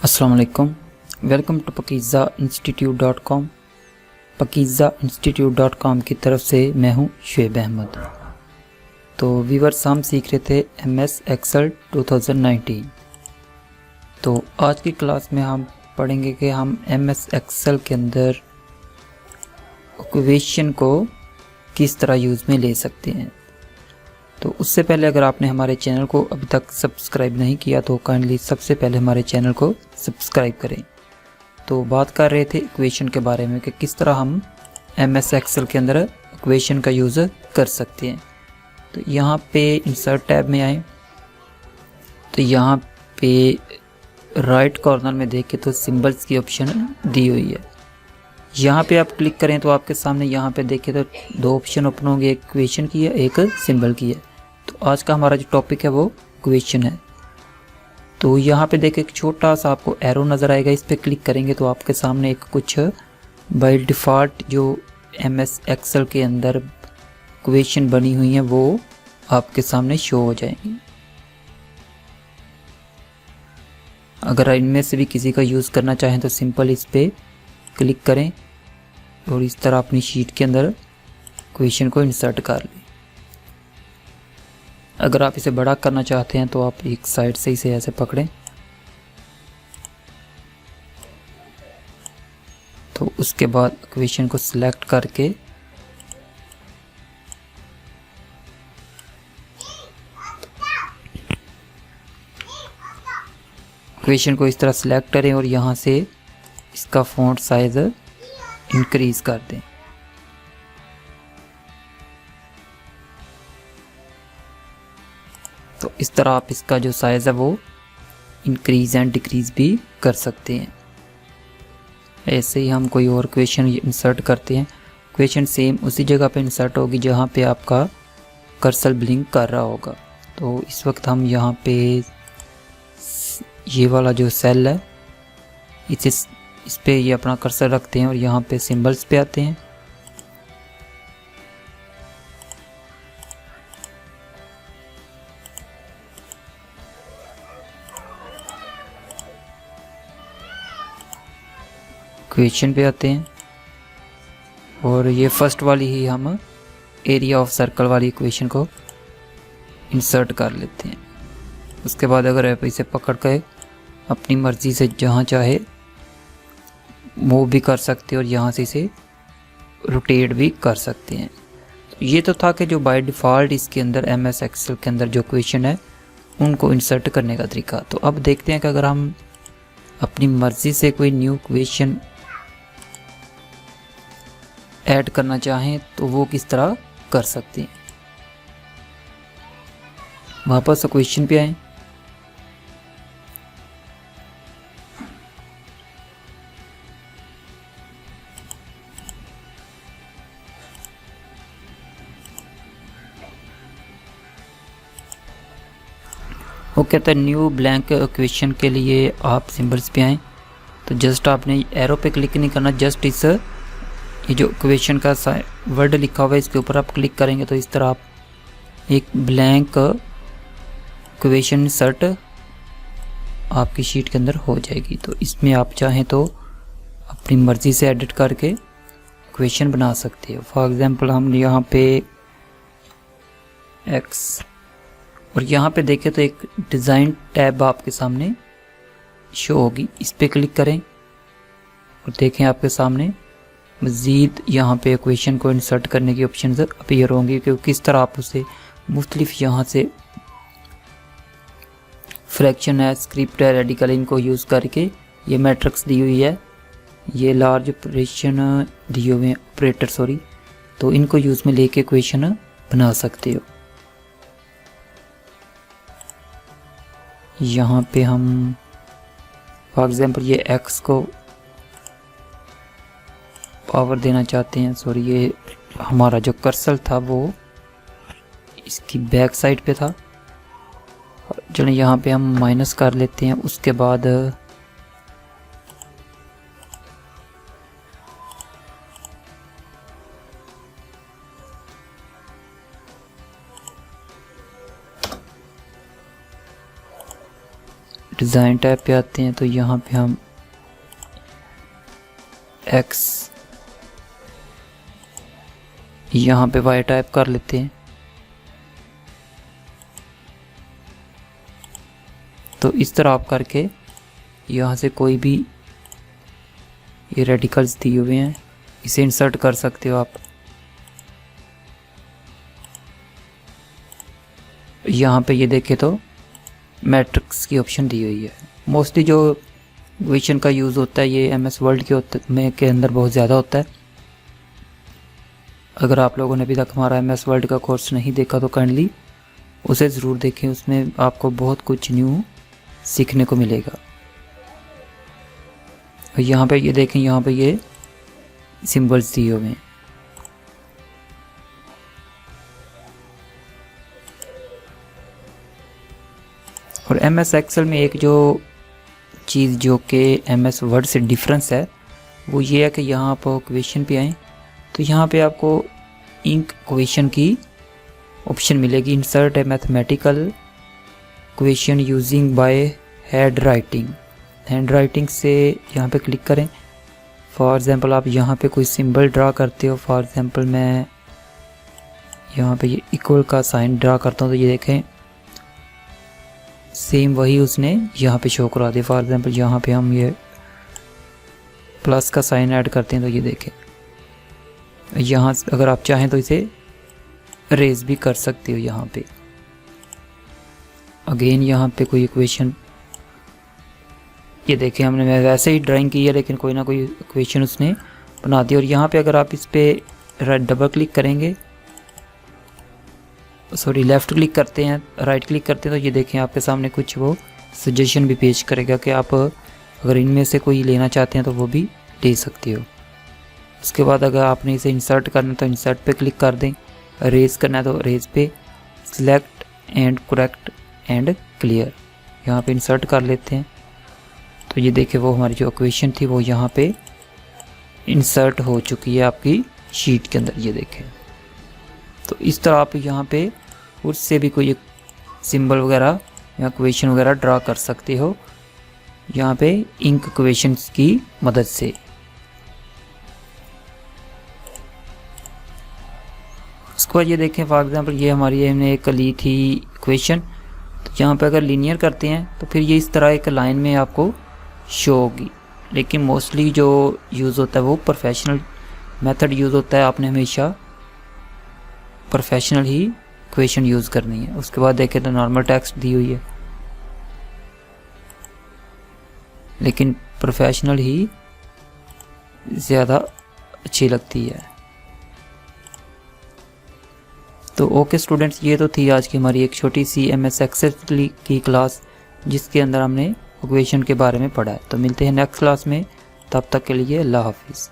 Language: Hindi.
अस्सलाम वालेकुम। Welcome to pakizainstitute.com। pakizainstitute.com की तरफ से मैं हूं शुएब अहमद। तो व्यूअर्स, हम सीख रहे थे MS एक्सेल 2019। तो आज की क्लास में हम पढ़ेंगे कि हम MS एक्सेल के अंदर इक्वेशन को किस तरह यूज़ में ले सकते हैं। तो उससे पहले अगर आपने हमारे चैनल को अभी तक सब्सक्राइब नहीं किया तो काइंडली सबसे पहले हमारे चैनल को सब्सक्राइब करें। तो बात कर रहे थे इक्वेशन के बारे में कि किस तरह हम MS एक्सेल के अंदर इक्वेशन का यूज़ कर सकते हैं। तो यहाँ पे इंसर्ट टैब में आए तो यहाँ पे राइट कॉर्नर में देखें तो सिंबल्स की ऑप्शन दी हुई है। यहाँ पे आप क्लिक करें तो आपके सामने यहाँ पे देखें तो दो ऑप्शन ओपन होंगे, एक इक्वेशन की है, एक सिंबल की है। तो आज का हमारा जो टॉपिक है वो इक्वेशन है। तो यहाँ पे देखें एक छोटा सा आपको एरो नज़र आएगा, इस पर क्लिक करेंगे तो आपके सामने एक कुछ बाय डिफ़ॉल्ट जो MS एक्सेल के अंदर इक्वेशन बनी हुई है वो आपके सामने शो हो जाएंगी। अगर इनमें से भी किसी का यूज़ करना चाहें तो सिंपल इस पर क्लिक करें और इस तरह अपनी शीट के अंदर इक्वेशन को इंसर्ट कर लें। अगर आप इसे बड़ा करना चाहते हैं तो आप एक साइड से इसे ऐसे पकड़ें तो उसके बाद इक्वेशन को सिलेक्ट करके इक्वेशन को इस तरह सिलेक्ट करें और यहाँ से इसका फ़ॉन्ट साइज इंक्रीज कर दें। तो इस तरह आप इसका जो साइज़ है वो इंक्रीज एंड डिक्रीज भी कर सकते हैं। ऐसे ही हम कोई और इक्वेशन इंसर्ट करते हैं, इक्वेशन सेम उसी जगह पे इंसर्ट होगी जहाँ पे आपका कर्सर ब्लिंक कर रहा होगा। तो इस वक्त हम यहाँ पे ये वाला जो सेल है इस पे ये अपना कर्सर रखते हैं और यहाँ पे सिंबल्स पे आते हैं। इक्वेशन पे आते हैं और ये फर्स्ट वाली ही हम एरिया ऑफ सर्कल वाली इक्वेशन को इंसर्ट कर लेते हैं। उसके बाद अगर आप इसे पकड़ के अपनी मर्ज़ी से जहाँ चाहे मूव भी कर सकते हैं और यहाँ से इसे रोटेट भी कर सकते हैं। तो ये तो था कि जो बाय डिफ़ॉल्ट इसके अंदर MS एक्सेल के अंदर जो इक्वेशन है उनको इंसर्ट करने का तरीका। तो अब देखते हैं कि अगर हम अपनी मर्ज़ी से कोई न्यू इक्वेशन ऐड करना चाहें तो वो किस तरह कर सकते हैं। वापस इक्वेशन पे आए, वो कहता है न्यू ब्लैंक इक्वेशन के लिए आप सिंबल्स पे आएँ। तो जस्ट आपने एरो पे क्लिक नहीं करना, जस्ट इस ये जो इक्वेशन का वर्ड लिखा हुआ है इसके ऊपर आप क्लिक करेंगे तो इस तरह आप एक ब्लैंक इक्वेशन इंसर्ट आपकी शीट के अंदर हो जाएगी। तो इसमें आप चाहें तो अपनी मर्ज़ी से एडिट करके इक्वेशन बना सकते हो। फॉर एग्जांपल हम यहाँ पे x और यहाँ पे देखें तो एक डिज़ाइन टैब आपके सामने शो होगी, इस पर क्लिक करें और देखें आपके सामने मज़ीद यहाँ पे इक्वेशन को इंसर्ट करने की ऑप्शन अपीयर होंगी कि किस तरह आप उसे मुख्तलिफ यहाँ से फ्रैक्शन है, स्क्रिप्ट है, रेडिकल, इनको यूज़ करके ये मैट्रिक्स दी हुई है, ये लार्ज ऑपरेशन दिए हुए हैं ऑपरेटर सॉरी, तो इनको यूज़ में लेके इक्वेशन बना सकते हो। यहाँ पे हम फॉर एग्जांपल ये x को पावर देना चाहते हैं, सॉरी ये हमारा जो कर्सर था वो इसकी बैक साइड पे था, चलिए यहाँ पे हम माइनस कर लेते हैं। उसके बाद डिज़ाइन टैब पे आते हैं तो यहाँ पे हम x यहाँ पे y टाइप कर लेते हैं। तो इस तरह आप करके यहाँ से कोई भी ये रेडिकल्स दिए हुए हैं इसे इंसर्ट कर सकते हो आप। यहाँ पे ये देखें तो मैट्रिक्स की ऑप्शन दी हुई है। मोस्टली जो इक्वेशन का यूज़ होता है ये MS वर्ड के अंदर बहुत ज़्यादा होता है। अगर आप लोगों ने अभी तक हमारा MS वर्ड का कोर्स नहीं देखा तो काइंडली उसे ज़रूर देखें, उसमें आपको बहुत कुछ न्यू सीखने को मिलेगा। और यहाँ पे ये देखें, यहाँ पे ये सिंबल्स दिए हुए हैं। और MS एक्सेल में एक जो चीज़ जो कि MS वर्ड से डिफरेंस है वो ये है कि यहाँ आप क्वेश्चन पे आएँ तो यहाँ पे आपको इंक क्वेश्चन की ऑप्शन मिलेगी। Insert A mathematical question using by hand writing से यहाँ पे क्लिक करें। फॉर एग्ज़ाम्पल आप यहाँ पे कोई सिंबल ड्रा करते हो। फॉर एग्ज़ाम्पल मैं यहाँ पे ये इक्वल का साइन ड्रा करता हूँ तो ये देखें सेम वही उसने यहाँ पे शो करा दिया। फॉर एग्ज़ाम्पल यहाँ पे हम ये प्लस का साइन ऐड करते हैं तो ये देखें यहाँ अगर आप चाहें तो इसे रेज भी कर सकते हो। यहाँ पे अगेन यहाँ पे कोई इक्वेशन ये देखें हमने मैं वैसे ही ड्राइंग की है लेकिन कोई ना कोई इक्वेशन उसने बना दी। और यहाँ पे अगर आप इस पर डबल क्लिक करेंगे लेफ़्ट क्लिक करते हैं, राइट क्लिक करते हैं तो ये देखें आपके सामने कुछ वो सजेशन भी पेश करेगा कि आप अगर इनमें से कोई लेना चाहते हैं तो वो भी ले सकते हो। उसके बाद अगर आपने इसे इंसर्ट करना है तो इंसर्ट पे क्लिक कर दें, रेज करना है तो रेज पे, select and correct and clear यहाँ पे इंसर्ट कर लेते हैं। तो ये देखें वो हमारी जो इक्वेशन थी वो यहाँ पे इंसर्ट हो चुकी है आपकी शीट के अंदर। ये देखें तो इस तरह आप यहाँ पे उससे भी कोई सिंबल वगैरह या इक्वेशन वगैरह ड्रा कर सकते हो यहाँ पे इंक इक्वेशंस की मदद से। उसके बाद ये देखें फॉर एग्जांपल ये हमारी हमने एक ली थी इक्वेशन, तो यहाँ पे अगर लीनियर करते हैं तो फिर ये इस तरह एक लाइन में आपको शो होगी। लेकिन मोस्टली जो यूज़ होता है वो प्रोफेशनल मेथड यूज़ होता है। आपने हमेशा प्रोफेशनल ही इक्वेशन यूज़ करनी है। उसके बाद देखें तो नॉर्मल टेक्स्ट दी हुई है लेकिन प्रोफेशनल ही ज़्यादा अच्छी लगती है। तो ओके स्टूडेंट्स, ये तो थी आज की हमारी एक छोटी सी MS एक्सेल की क्लास जिसके अंदर हमने इक्वेशन के बारे में पढ़ा है। तो मिलते हैं नेक्स्ट क्लास में, तब तक के लिए अल्लाह हाफिज़।